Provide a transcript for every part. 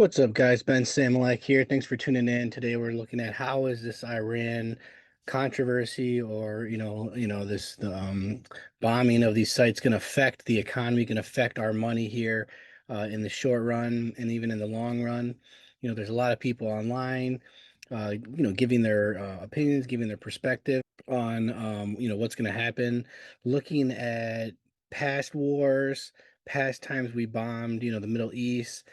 What's up, guys? Ben Samulak here. Thanks for tuning in. Today we're looking at how is this Iran controversy or this the bombing of these sites going to affect the economy, going to affect our money here in the short run and even in the long run. There's a lot of people online, giving their opinions, giving their perspective on what's going to happen, looking at past wars, past times we bombed, the Middle East.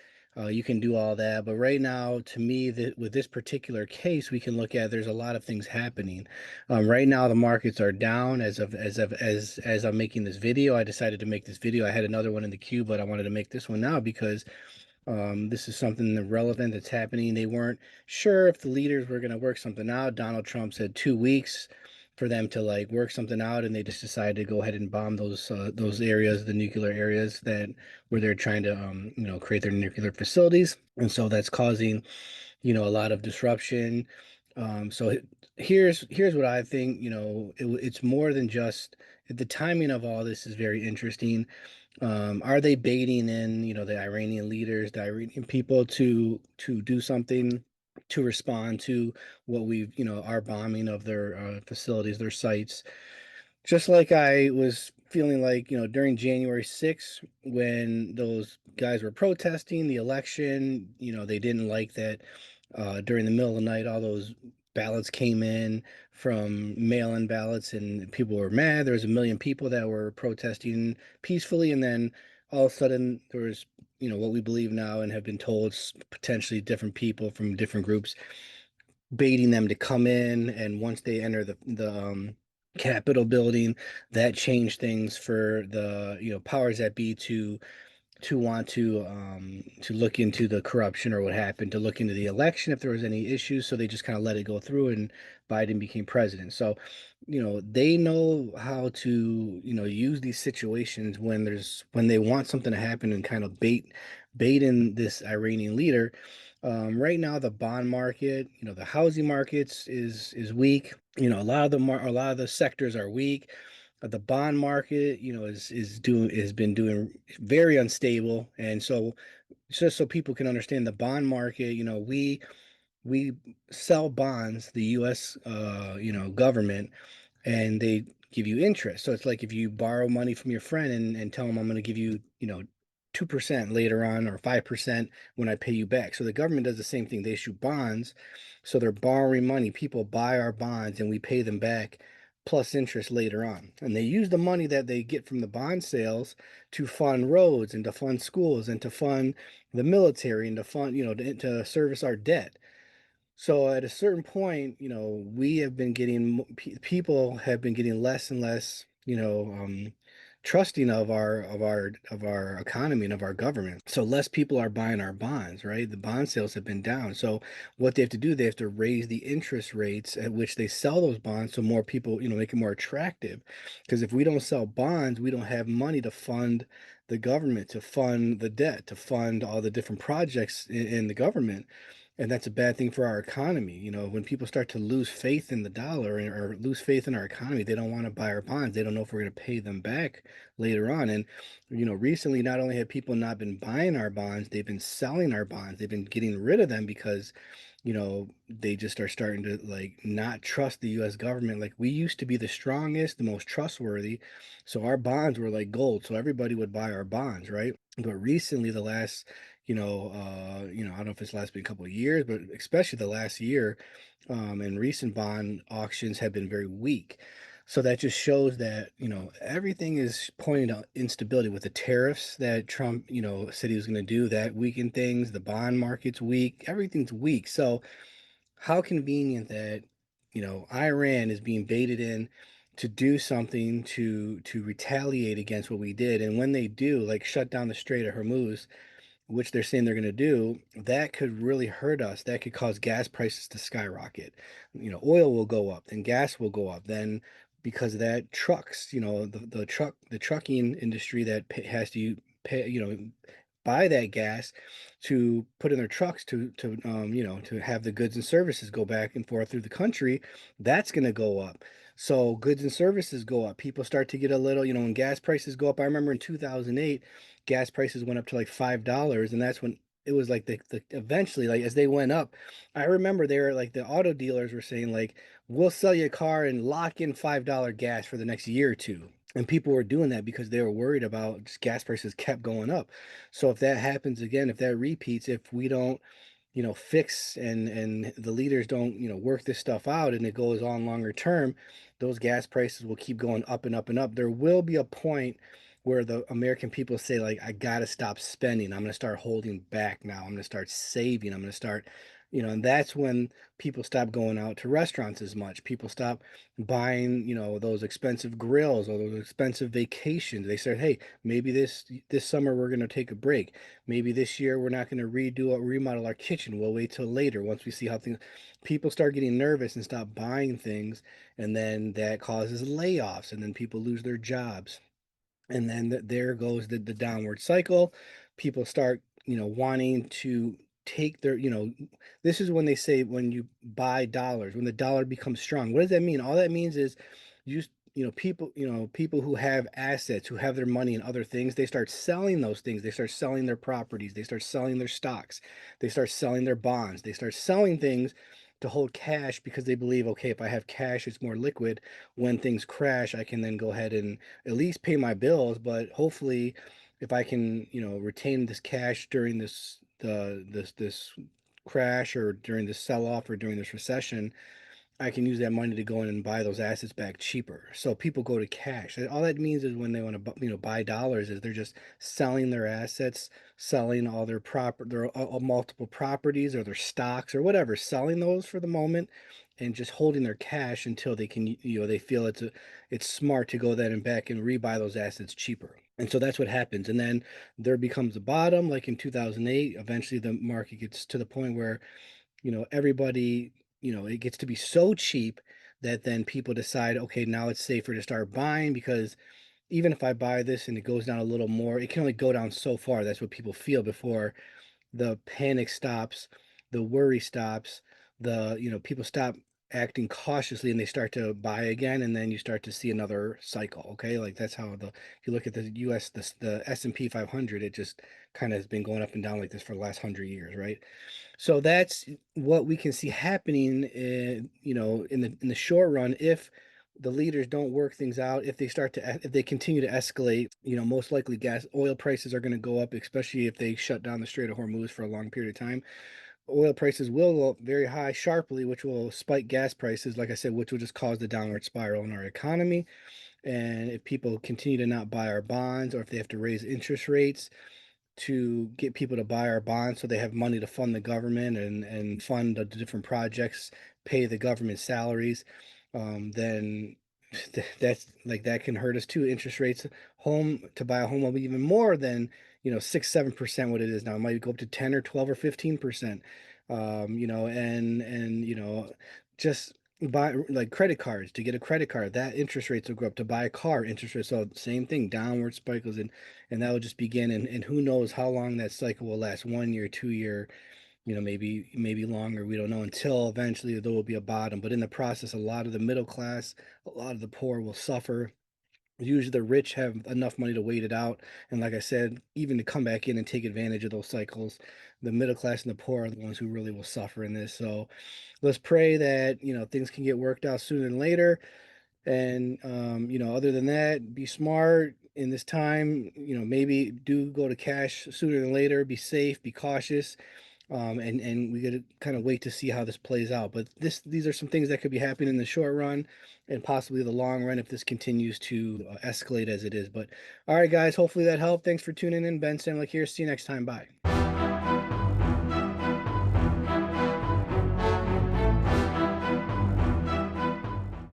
You can do all that, but right now, to me, that with this particular case, we can look at there's a lot of things happening. Right now, the markets are down as I'm making this video. I decided to make this video. I had another one in the queue, but I wanted to make this one now because this is something relevant that's happening. They weren't sure if the leaders were going to work something out. Donald Trump said 2 weeks for them to like work something out, and they just decided to go ahead and bomb those areas, the nuclear areas that where they're trying to create their nuclear facilities, and so that's causing a lot of disruption. Here's what I think. It's more than just the timing of all this is very interesting. Are they baiting in, the Iranian leaders, the Iranian people to do something to respond to what our bombing of their facilities, their sites? Just like I was feeling like, during January 6th, when those guys were protesting the election, they didn't like that during the middle of the night, all those ballots came in from mail-in ballots and people were mad. There was a million people that were protesting peacefully. And then all of a sudden there was, what we believe now and have been told potentially different people from different groups baiting them to come in, and once they enter the Capitol building, that changed things for the powers that be to want to look into the corruption or what happened, to look into the election if there was any issues. So they just kind of let it go through, and Biden became president. So they know how to use these situations when they want something to happen and kind of bait in this Iranian leader. Right now, the bond market, the housing markets is weak. A lot of the sectors are weak. The bond market, has been doing very unstable, and so just so people can understand the bond market, we sell bonds, the U.S. Government, and they give you interest. So it's like if you borrow money from your friend and tell them I'm going to give you, 2% later on or 5% when I pay you back. So the government does the same thing. They issue bonds. So they're borrowing money. People buy our bonds and we pay them back plus interest later on. And they use the money that they get from the bond sales to fund roads and to fund schools and to fund the military and to fund, to service our debt. So at a certain point, we have been getting people have been getting less and less, trusting of our economy and of our government. So less people are buying our bonds, right? The bond sales have been down. So what they have to do, they have to raise the interest rates at which they sell those bonds, so more people, make it more attractive. Because if we don't sell bonds, we don't have money to fund the government, to fund the debt, to fund all the different projects in the government. And that's a bad thing for our economy. When people start to lose faith in the dollar or lose faith in our economy, they don't want to buy our bonds. They don't know if we're going to pay them back later on. And, recently, not only have people not been buying our bonds, they've been selling our bonds. They've been getting rid of them because, they just are starting to like not trust the US government. Like we used to be the strongest, the most trustworthy. So our bonds were like gold. So everybody would buy our bonds, right? But recently, the last I don't know if it's last been a couple of years, but especially the last year, and recent bond auctions have been very weak. So that just shows that, everything is pointing to instability with the tariffs that Trump, said he was going to do that weaken things. The bond market's weak. Everything's weak. So how convenient that, Iran is being baited in to do something to retaliate against what we did. And when they do, like shut down the Strait of Hormuz, which they're saying they're going to do, that could really hurt us. That could cause gas prices to skyrocket. Oil will go up, then gas will go up. Then because of that, trucks, the trucking industry that has to pay, buy that gas to put in their trucks to have the goods and services go back and forth through the country, that's going to go up. So goods and services go up. People start to get a little, when gas prices go up. I remember in 2008, gas prices went up to like $5, and that's when it was like the eventually, like, as they went up, I remember they were like the auto dealers were saying, like, "We'll sell you a car and lock in $5 gas for the next year or 2." And people were doing that because they were worried about just gas prices kept going up. So if that happens again, if that repeats, if we don't, fix and the leaders don't, work this stuff out and it goes on longer term, those gas prices will keep going up and up and up. There will be a point where the American people say, like, I got to stop spending. I'm going to start holding back now. I'm going to start saving. I'm going to start, and that's when people stop going out to restaurants as much. People stop buying, those expensive grills or those expensive vacations. They said, hey, maybe this summer we're going to take a break. Maybe this year we're not going to redo or remodel our kitchen. We'll wait till later once we see how things. People start getting nervous and stop buying things, and then that causes layoffs, and then people lose their jobs, and then there goes the downward cycle. People start, wanting to take their, this is when they say when you buy dollars, when the dollar becomes strong. What does that mean? All that means is you people who have assets, who have their money in other things, they start selling those things. They start selling their properties, they start selling their stocks, they start selling their bonds, they start selling things to hold cash because they believe, okay, if I have cash, it's more liquid. When things crash, I can then go ahead and at least pay my bills, but hopefully if I can, retain this cash during this crash or during this sell-off or during this recession, I can use that money to go in and buy those assets back cheaper. So people go to cash. And all that means is when they want to, buy dollars, is they're just selling their assets, selling all their multiple properties or their stocks or whatever, selling those for the moment, and just holding their cash until they can, they feel it's smart to go then and back and rebuy those assets cheaper. And so that's what happens. And then there becomes a bottom, like in 2008. Eventually, the market gets to the point where, everybody, it gets to be so cheap that then people decide, okay, now it's safer to start buying, because even if I buy this and it goes down a little more, it can only go down so far. That's what people feel before the panic stops, the worry stops, people stop acting cautiously and they start to buy again, and then you start to see another cycle. Okay, like that's how if you look at the US, the S&P 500, it just kind of has been going up and down like this for the last 100 years, right? So that's what we can see happening in, in the short run, if the leaders don't work things out, if if they continue to escalate, most likely oil prices are going to go up, especially if they shut down the Strait of Hormuz for a long period of time. Oil prices will go up very high sharply, which will spike gas prices, like I said, which will just cause the downward spiral in our economy. And if people continue to not buy our bonds, or if they have to raise interest rates to get people to buy our bonds so they have money to fund the government and fund the different projects, pay the government salaries, then that's like that can hurt us too. Interest rates, home to buy a home will be even more than 6-7% what it is now. It might go up to 10 or 12 or 15%. And just buy like credit cards. To get a credit card, that interest rates will go up. To buy a car, interest rates, so same thing, downward cycles, and that will just begin, and who knows how long that cycle will last, 1 year, 2 year, maybe longer. We don't know, until eventually there will be a bottom. But in the process, a lot of the middle class, a lot of the poor will suffer. Usually the rich have enough money to wait it out, and like I said, even to come back in and take advantage of those cycles. The middle class and the poor are the ones who really will suffer in this. So let's pray that things can get worked out sooner than later. And other than that, be smart in this time. Maybe do go to cash sooner than later. Be safe, be cautious, and we got to kind of wait to see how this plays out. But these are some things that could be happening in the short run, and possibly the long run if this continues to escalate as it is. But all right, guys, hopefully that helped. Thanks for tuning in. Ben Stanley here. See you next time. Bye.